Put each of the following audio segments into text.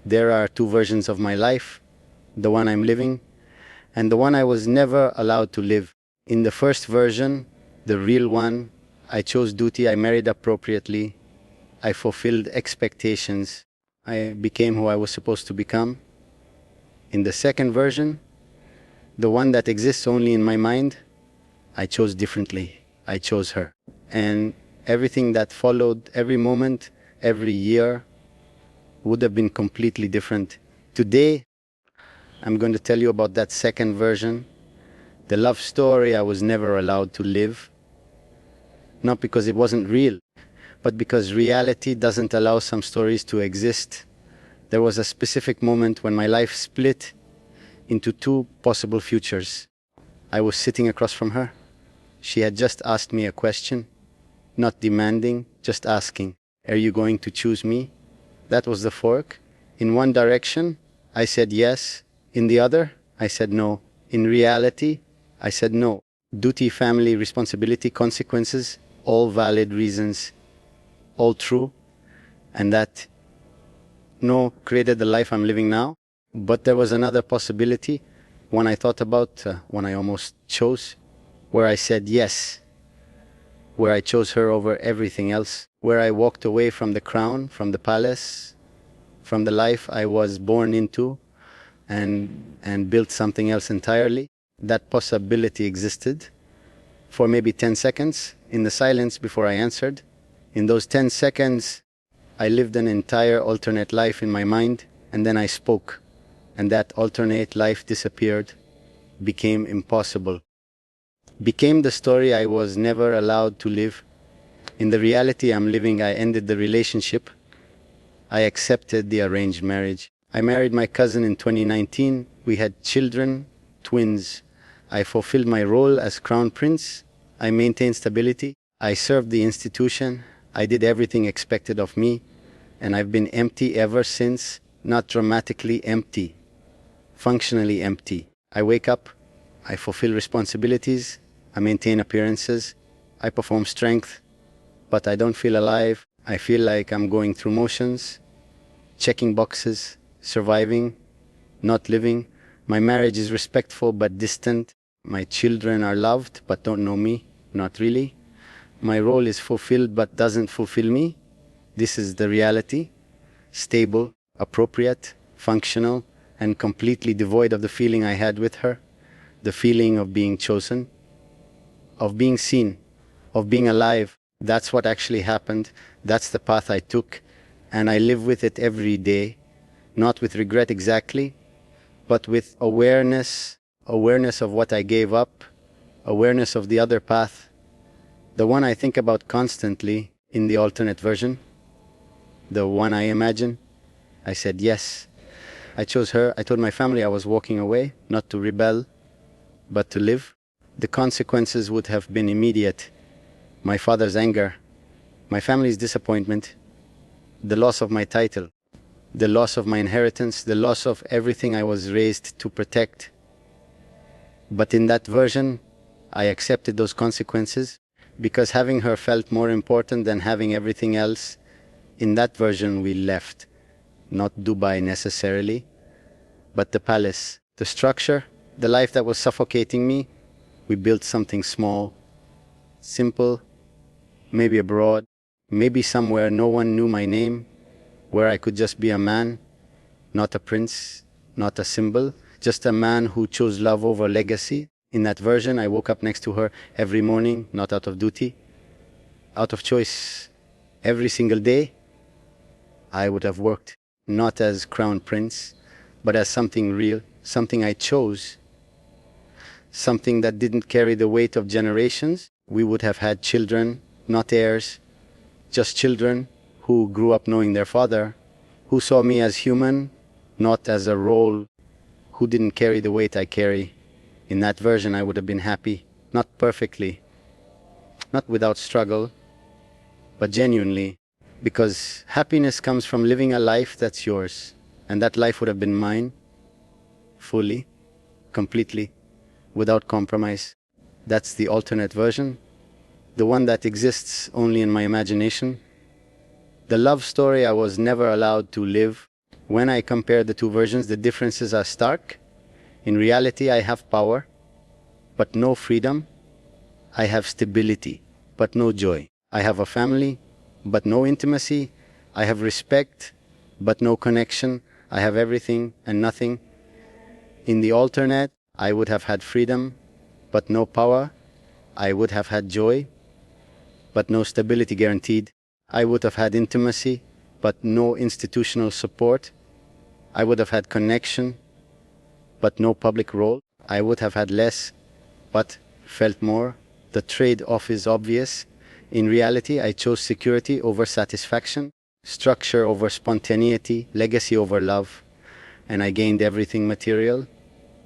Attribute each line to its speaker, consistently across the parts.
Speaker 1: There are two versions of my life, the one I'm living and the one I was never allowed to live. In the first version, the real one, I chose duty, I married appropriately, I fulfilled expectations, I became who I was supposed to become. In the second version, the one that exists only in my mind, I chose differently. I chose her. And everything that followed, every moment, every year, would have been completely different. Today, I'm going to tell you about that second version, the love story I was never allowed to live. Not because it wasn't real, but because reality doesn't allow some stories to exist. There was a specific moment when my life split into two possible futures. I was sitting across from her. She had just asked me a question, not demanding, just asking, "Are you going to choose me?" That was the fork. In one direction, I said yes. In the other, I said no. In reality, I said no. Duty, family, responsibility, consequences, all valid reasons, all true. And that no created the life I'm living now. But there was another possibility, one I thought about, one I almost chose, where I said yes, where I chose her over everything else, where I walked away from the crown, from the palace, from the life I was born into, and built something else entirely. That possibility existed for maybe 10 seconds in the silence before I answered. In those 10 seconds, I lived an entire alternate life in my mind, and then I spoke, and that alternate life disappeared, became impossible, became the story I was never allowed to live. In the reality I'm living, I ended the relationship. I accepted the arranged marriage. I married my cousin in 2019. We had children, twins. I fulfilled my role as crown prince. I maintained stability. I served the institution. I did everything expected of me. And I've been empty ever since. Not dramatically empty, functionally empty. I wake up. I fulfill responsibilities. I maintain appearances. I perform strength. But I don't feel alive. I feel like I'm going through motions, checking boxes, surviving, not living. My marriage is respectful but distant. My children are loved but don't know me, not really. My role is fulfilled but doesn't fulfill me. This is the reality. Stable, appropriate, functional, and completely devoid of the feeling I had with her. The feeling of being chosen, of being seen, of being alive. That's what actually happened. That's the path I took, and I live with it every day. Not with regret exactly, but with awareness of what I gave up, awareness of the other path, the one I think about constantly in the alternate version, the one I imagine. I said yes. I chose her. I told my family I was walking away, not to rebel, but to live. The consequences would have been immediate. My father's anger, my family's disappointment, the loss of my title, the loss of my inheritance, the loss of everything I was raised to protect. But in that version, I accepted those consequences because having her felt more important than having everything else. In that version, we left. Not Dubai necessarily, but the palace, the structure, the life that was suffocating me. We built something small, simple, maybe abroad, maybe somewhere no one knew my name, where I could just be a man, not a prince, not a symbol, just a man who chose love over legacy. In that version, I woke up next to her every morning, not out of duty, out of choice. Every single day, I would have worked, not as crown prince, but as something real, something I chose, something that didn't carry the weight of generations. We would have had children, not heirs, just children who grew up knowing their father, who saw me as human, not as a role, who didn't carry the weight I carry. In that version, I would have been happy, not perfectly, not without struggle, but genuinely, because happiness comes from living a life that's yours, and that life would have been mine, fully, completely, without compromise. That's the alternate version, the one that exists only in my imagination. The love story I was never allowed to live, When I compare the two versions, the differences are stark. In reality, I have power, but no freedom. I have stability, but no joy. I have a family, but no intimacy. I have respect, but no connection. I have everything and nothing. In the alternate, I would have had freedom, but no power. I would have had joy, but no stability guaranteed. I would have had intimacy, but no institutional support. I would have had connection, but no public role. I would have had less, but felt more. The trade-off is obvious. In reality, I chose security over satisfaction, structure over spontaneity, legacy over love, and I gained everything material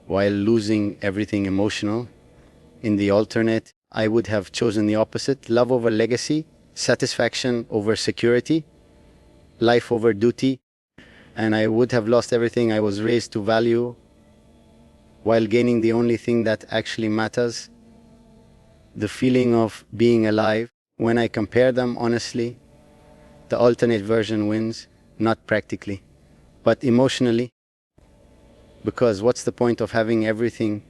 Speaker 1: while losing everything emotional. In the alternate, I would have chosen the opposite: love over legacy, satisfaction over security, life over duty, and I would have lost everything I was raised to value while gaining the only thing that actually matters, the feeling of being alive. When I compare them honestly, the alternate version wins, not practically, but emotionally. Because what's the point of having everything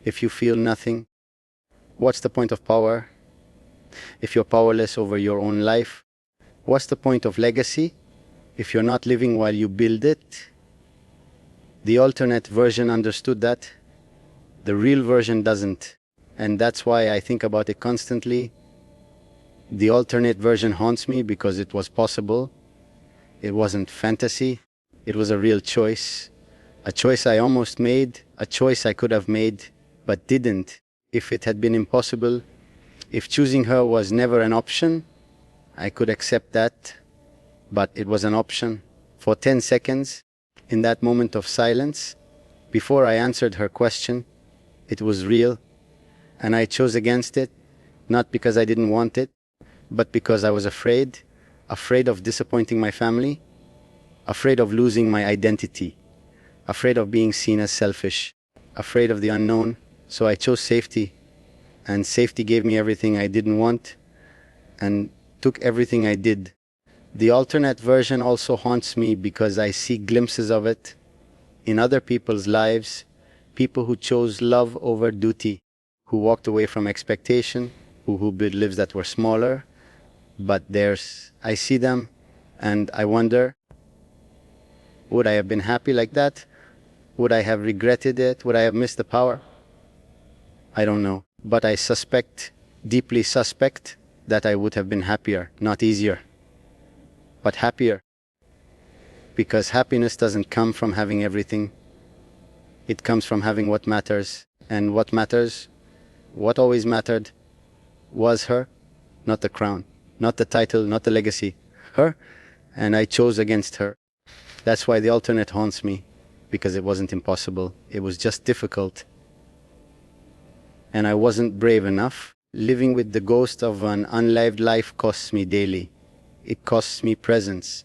Speaker 1: if you feel nothing? What's the point of power if you're powerless over your own life? What's the point of legacy if you're not living while you build it? The alternate version understood that. The real version doesn't. And that's why I think about it constantly. The alternate version haunts me because it was possible. It wasn't fantasy. It was a real choice. A choice I almost made, a choice I could have made, but didn't. If it had been impossible, if choosing her was never an option, I could accept that. But it was an option. For 10 seconds, in that moment of silence, before I answered her question, it was real. And I chose against it, not because I didn't want it, but because I was afraid of disappointing my family, afraid of losing my identity, afraid of being seen as selfish, afraid of the unknown. So I chose safety, and safety gave me everything I didn't want and took everything I did. The alternate version also haunts me because I see glimpses of it in other people's lives, people who chose love over duty, who walked away from expectation, who built lives that were smaller, but I see them and I wonder, would I have been happy like that? Would I have regretted it? Would I have missed the power? I don't know, but I suspect, deeply suspect, that I would have been happier, not easier, but happier. Because happiness doesn't come from having everything. It comes from having what matters. And what matters, what always mattered, was her, not the crown, not the title, not the legacy, her, and I chose against her. That's why the alternate haunts me, because it wasn't impossible, it was just difficult. And I wasn't brave enough. Living with the ghost of an unlived life costs me daily. It costs me presence,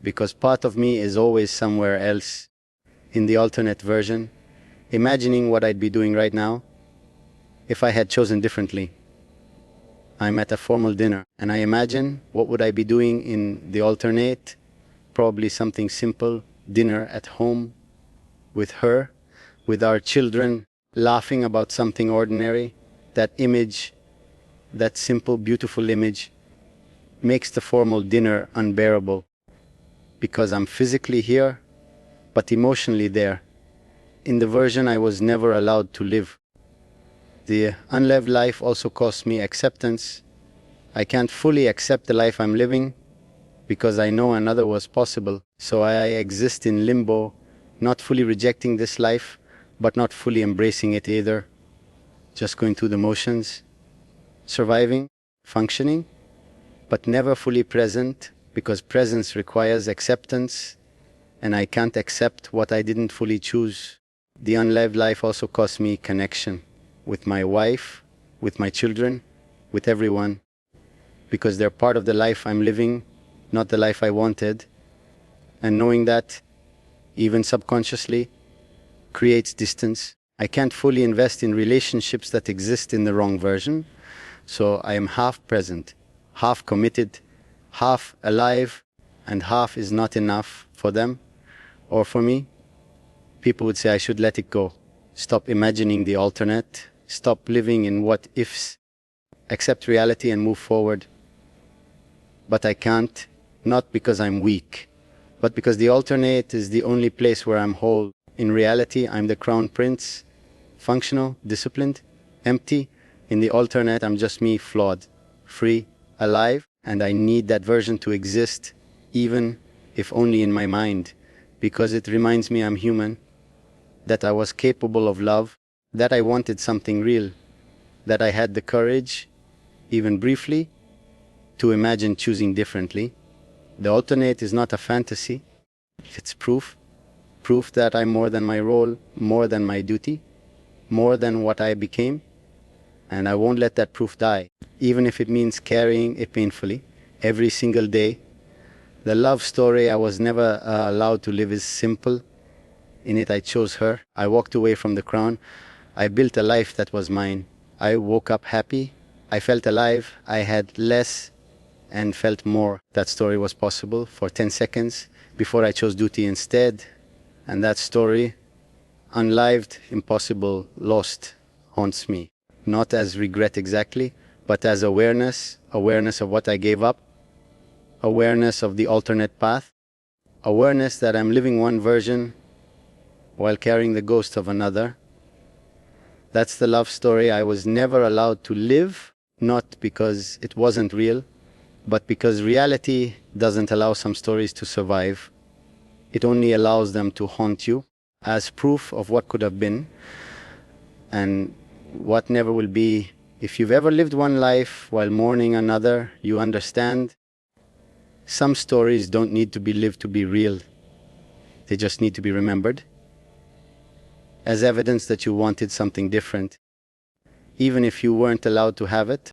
Speaker 1: because part of me is always somewhere else. In the alternate version, imagining what I'd be doing right now if I had chosen differently. I'm at a formal dinner, and I imagine what would I be doing in the alternate, probably something simple, dinner at home, with her, with our children, laughing about something ordinary. That image, that simple, beautiful image, makes the formal dinner unbearable, because I'm physically here, but emotionally there, in the version I was never allowed to live. The unlived life also costs me acceptance. I can't fully accept the life I'm living because I know another was possible. So I exist in limbo, not fully rejecting this life, but not fully embracing it either. Just going through the motions, surviving, functioning, but never fully present, because presence requires acceptance, and I can't accept what I didn't fully choose. The unlived life also cost me connection with my wife, with my children, with everyone, because they're part of the life I'm living, not the life I wanted. And knowing that, even subconsciously, creates distance. I can't fully invest in relationships that exist in the wrong version, so I am half present, half committed, half alive, and half is not enough for for them or for me, people would say I should let it go. Stop imagining the alternate. Stop living in what ifs. Accept reality and move forward. But I can't, not because I'm weak, but because the alternate is the only place where I'm whole. In reality, I'm the crown prince, functional, disciplined, empty. In the alternate, I'm just me, flawed, free, alive, and I need that version to exist, even if only in my mind, because it reminds me I'm human, that I was capable of love, that I wanted something real, that I had the courage, even briefly, to imagine choosing differently. The alternate is not a fantasy, it's proof. Proof that I'm more than my role, more than my duty, more than what I became. And I won't let that proof die, even if it means carrying it painfully every single day. The love story I was never allowed to live is simple. In it I chose her. I walked away from the crown. I built a life that was mine. I woke up happy. I felt alive. I had less and felt more. That story was possible for 10 seconds before I chose duty instead. And that story, unlived, impossible, lost, haunts me. Not as regret exactly, but as awareness, awareness of what I gave up, awareness of the alternate path, awareness that I'm living one version while carrying the ghost of another. That's the love story I was never allowed to live, not because it wasn't real, but because reality doesn't allow some stories to survive. It only allows them to haunt you as proof of what could have been and what never will be. If you've ever lived one life while mourning another, you understand. Some stories don't need to be lived to be real. They just need to be remembered as evidence that you wanted something different, even if you weren't allowed to have it.